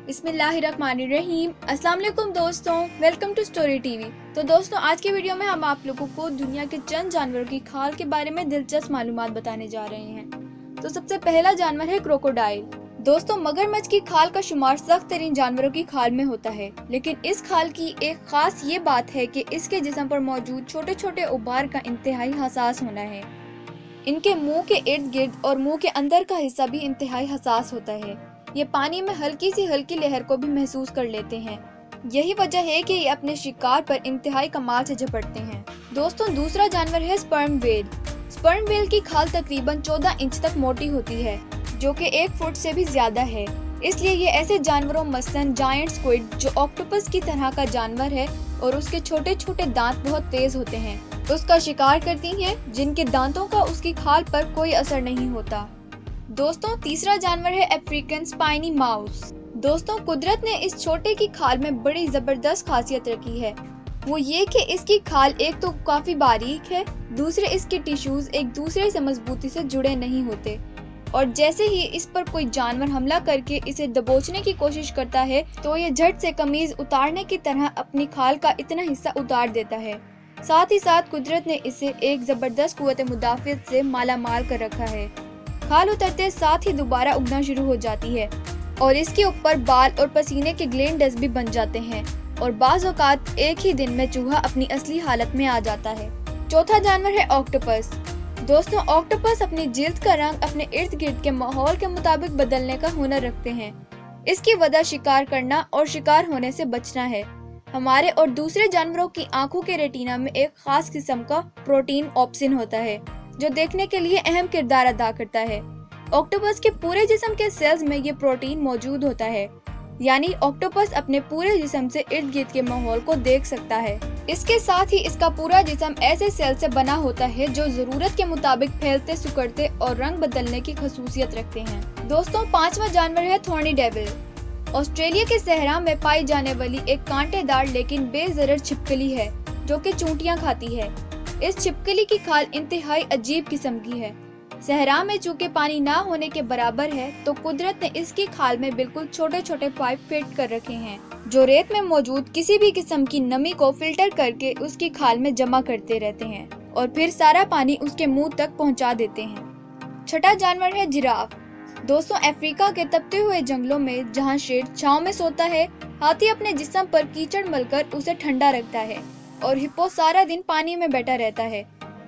बिस्मिल्लाहिर्रहमानिर्रहीम। अस्सलाम वालेकुम दोस्तों, वेलकम टू स्टोरी टीवी। तो दोस्तों, आज के वीडियो में हम आप लोगों को दुनिया के चंद जानवरों की खाल के बारे में दिलचस्प मालूमात बताने जा रहे हैं। तो सबसे पहला जानवर है क्रोकोडाइल। दोस्तों, मगरमच्छ की खाल का शुमार सख्त तरीन जानवरों की खाल में होता है, लेकिन इस खाल की एक खास ये बात है कि इसके जिस्म पर मौजूद छोटे छोटे उबार का इंतहाई हसास होना है। इनके मुंह के इर्द गिर्द और मुंह के अंदर का हिस्सा भी इंतहाई हसास होता है। ये पानी में हल्की सी हल्की लहर को भी महसूस कर लेते हैं। यही वजह है कि ये अपने शिकार पर इंतहाई कमाल से झपटते हैं। दोस्तों, दूसरा जानवर है स्पर्म व्हेल। स्पर्म व्हेल की खाल तकरीबन 14 इंच तक मोटी होती है, जो कि 1 फुट से भी ज्यादा है। इसलिए ये ऐसे जानवरों मसलन जायंट स्क्विड, जो ऑक्टोपस की तरह का जानवर है और उसके छोटे छोटे दांत बहुत तेज होते हैं, उसका शिकार करती हैं, जिनके दांतों का उसकी खाल पर कोई असर नहीं होता। दोस्तों, तीसरा जानवर है अफ्रीकन स्पाइनी माउस। दोस्तों, कुदरत ने इस छोटे की खाल में बड़ी जबरदस्त खासियत रखी है। वो ये कि इसकी खाल एक तो काफी बारीक है, दूसरे इसके टिश्यूज एक दूसरे से मजबूती से जुड़े नहीं होते, और जैसे ही इस पर कोई जानवर हमला करके इसे दबोचने की कोशिश करता है तो ये झट से कमीज उतारने की तरह अपनी खाल का इतना हिस्सा उतार देता है। साथ ही साथ कुदरत ने इसे एक जबरदस्त कुव्वत मुदाफियत से माला माल कर रखा है। खाल उतरते साथ ही दोबारा उगना शुरू हो जाती है और इसके ऊपर बाल और पसीने के ग्लैंड्स भी बन जाते हैं, और बाज़ औक़ात एक ही दिन में चूहा अपनी असली हालत में आ जाता है। चौथा जानवर है ऑक्टोपस। दोस्तों, ऑक्टोपस अपनी जिल्द का रंग अपने इर्द गिर्द के माहौल के मुताबिक बदलने का हुनर रखते हैं। इसकी वजह शिकार करना और शिकार होने से बचना है। हमारे और दूसरे जानवरों की आंखों के रेटिना में एक खास किस्म का प्रोटीन ऑप्सिन होता है, जो देखने के लिए अहम किरदार अदा करता है। ऑक्टोपस के पूरे जिस्म के सेल्स में ये प्रोटीन मौजूद होता है, यानी ऑक्टोपस अपने पूरे जिस्म से इर्द गिर्द के माहौल को देख सकता है। इसके साथ ही इसका पूरा जिस्म ऐसे सेल से बना होता है जो जरूरत के मुताबिक फैलते, सिकुड़ते और रंग बदलने की खसूसियत रखते हैं। दोस्तों, पांचवा जानवर है थॉर्नी डेविल। ऑस्ट्रेलिया के सहरा में पाई जाने वाली एक कांटेदार लेकिन बेजरर छिपकली है, जो कि चूंटियां खाती है। इस छिपकली की खाल इंतहाई अजीब किस्म की है। सहरा में चूंकि पानी ना होने के बराबर है, तो कुदरत ने इसकी खाल में बिल्कुल छोटे छोटे पाइप फिट कर रखे हैं, जो रेत में मौजूद किसी भी किस्म की नमी को फिल्टर करके उसकी खाल में जमा करते रहते हैं और फिर सारा पानी उसके मुंह तक पहुंचा देते हैं। छठा जानवर है जिराफ। दोस्तों, अफ्रीका के तपते हुए जंगलों में जहां शेर छांव में सोता है, हाथी अपने जिस्म पर कीचड़ मलकर उसे ठंडा रखता है और हिप्पो सारा दिन पानी में बैठा रहता है।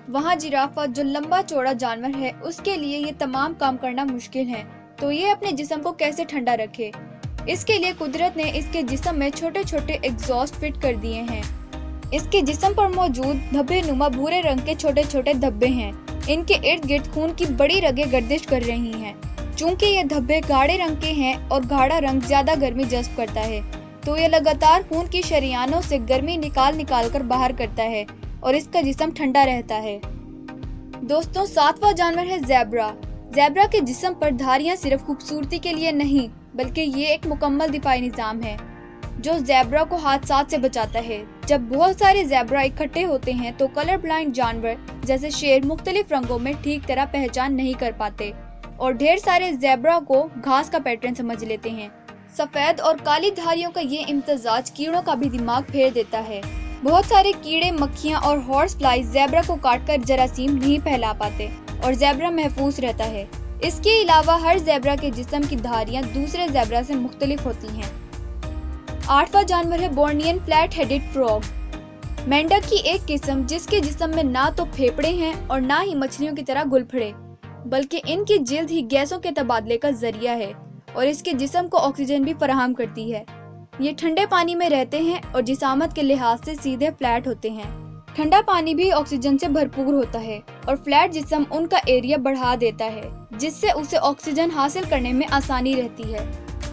वहाँ जिराफा, जो लंबा चौड़ा जानवर है, उसके लिए ये तमाम काम करना मुश्किल है, तो ये अपने जिस्म को कैसे ठंडा रखे। इसके लिए कुदरत ने इसके जिस्म में छोटे छोटे एग्जॉस्ट फिट कर दिए हैं। इसके जिस्म पर मौजूद धब्बे नुमा भूरे रंग के छोटे छोटे धब्बे हैं। इनके इर्द गिर्द खून की बड़ी रगें गर्दिश कर रही हैं। चूंकि ये धब्बे गाढ़े रंग के हैं और गाढ़ा रंग ज्यादा गर्मी जज्ब करता है, तो ये लगातार खून की शरियानों से गर्मी निकाल निकाल कर बाहर करता है और इसका जिस्म ठंडा रहता है। दोस्तों, सातवां जानवर है ज़ेब्रा। ज़ेब्रा के जिस्म पर धारियां सिर्फ खूबसूरती के लिए नहीं, बल्कि ये एक मुकम्मल दिफाई निज़ाम है, जो ज़ेब्रा को हादसात से बचाता है। जब बहुत सारे ज़ेब्रा इकट्ठे होते हैं, तो कलर ब्लाइंड जानवर जैसे शेर मुख्तलिफ रंगों में ठीक तरह पहचान नहीं कर पाते और ढेर सारे ज़ेब्रा को घास का पैटर्न समझ लेते हैं। सफेद और काली धारियों का ये इम्तजाज कीड़ों का भी दिमाग फेर देता है। बहुत सारे कीड़े, मक्खियाँ और हॉर्स फ्लाइज ज़ेब्रा को काटकर जरासीम नहीं फैला पाते और ज़ेब्रा महफूज रहता है। इसके अलावा हर ज़ेब्रा के जिस्म की धारियाँ दूसरे ज़ेब्रा से मुख्तलिफ होती हैं। आठवां जानवर है बोर्नियन फ्लैट हेडेड फ्रॉग। मेंढक की एक किस्म, जिसके जिस्म में ना तो फेफड़े हैं और ना ही मछलियों की तरह गुलफड़े, बल्कि इनकी जिल्द ही गैसों के तबादले का जरिया है और इसके जिस्म को ऑक्सीजन भी फराहम करती है। ये ठंडे पानी में रहते हैं और जिसामत के लिहाज से सीधे फ्लैट होते हैं। ठंडा पानी भी ऑक्सीजन से भरपूर होता है और फ्लैट जिस्म उनका एरिया बढ़ा देता है, जिससे उसे ऑक्सीजन हासिल करने में आसानी रहती है।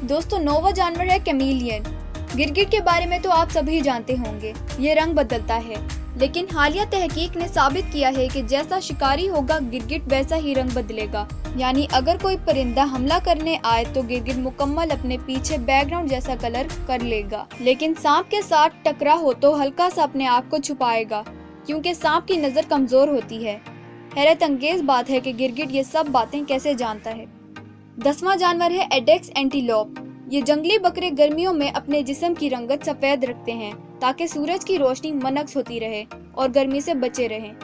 दोस्तों, नौवां जानवर है कैमेलियन। गिरगिट के बारे में तो आप सभी जानते होंगे, ये रंग बदलता है, लेकिन हालिया तहकीक ने साबित किया है कि जैसा शिकारी होगा, गिरगिट वैसा ही रंग बदलेगा। यानी अगर कोई परिंदा हमला करने आए तो गिरगिट मुकम्मल अपने पीछे बैकग्राउंड जैसा कलर कर लेगा, लेकिन सांप के साथ टकरा हो तो हल्का सा अपने आप को छुपाएगा, क्योंकि सांप की नजर कमजोर होती है। हैरत अंगेज बात है कि गिरगिट ये सब बातें कैसे जानता है। 10वां जानवर है एडेक्स एंटीलोप। ये जंगली बकरे गर्मियों में अपने जिस्म की रंगत सफेद रखते हैं ताकि सूरज की रोशनी मनक्स होती रहे और गर्मी से बचे रहें।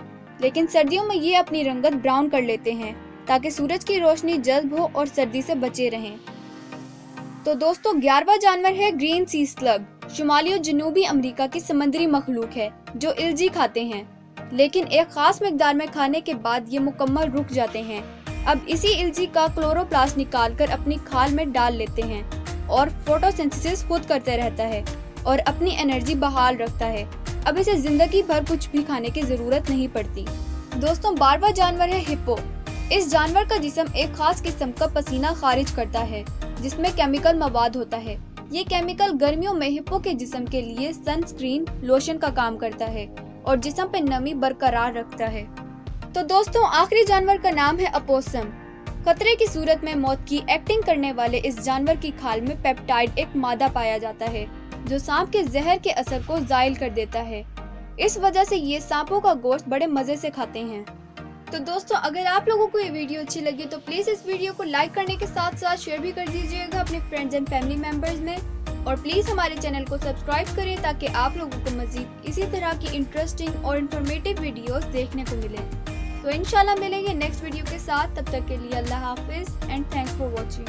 लेकिन सर्दियों में ये अपनी रंगत ब्राउन कर लेते हैं ताकि सूरज की रोशनी जज्ब हो और सर्दी से बचे रहें। तो दोस्तों 11वां जानवर है ग्रीन सी स्लग। शुमाली और जनूबी अमेरिका की समुद्री मखलूक है जो इल्जी खाते हैं, लेकिन एक खास मिकदार में खाने के बाद ये मुकम्मल रुक जाते हैं। अब इसी इल्जी का क्लोरोप्लास्ट निकालकर अपनी खाल में डाल लेते हैं और फोटोसिंथेसिस खुद करते रहता है और अपनी एनर्जी बहाल रखता है। अब इसे जिंदगी भर कुछ भी खाने की जरूरत नहीं पड़ती। दोस्तों 12वां जानवर है हिप्पो। इस जानवर का जिस्म एक खास किस्म का पसीना खारिज करता है जिसमें केमिकल मवाद होता है। ये केमिकल गर्मियों में हिप्पो के जिस्म के लिए सनस्क्रीन लोशन का काम करता है और जिस्म पे नमी बरकरार रखता है। तो दोस्तों आखिरी जानवर का नाम है अपोसम। खतरे की सूरत में मौत की एक्टिंग करने वाले इस जानवर की खाल में पेप्टाइड एक मादा पाया जाता है जो सांप के जहर के असर को जायल कर देता है। इस वजह से ये सांपों का गोश्त बड़े मजे से खाते हैं। तो दोस्तों अगर आप लोगों को ये वीडियो अच्छी लगी तो प्लीज इस वीडियो को लाइक करने के साथ साथ शेयर भी कर दीजिएगा अपने फ्रेंड्स एंड फैमिली मेंबर्स में, और प्लीज हमारे चैनल को सब्सक्राइब करें ताकि आप लोगों को मजीद इसी तरह की इंटरेस्टिंग और इन्फॉर्मेटिव वीडियोस देखने को मिले। तो इंशाल्लाह मिलेंगे नेक्स्ट वीडियो के साथ। तब तक के लिए अल्लाह हाफिज एंड थैंक्स फॉर वॉचिंग।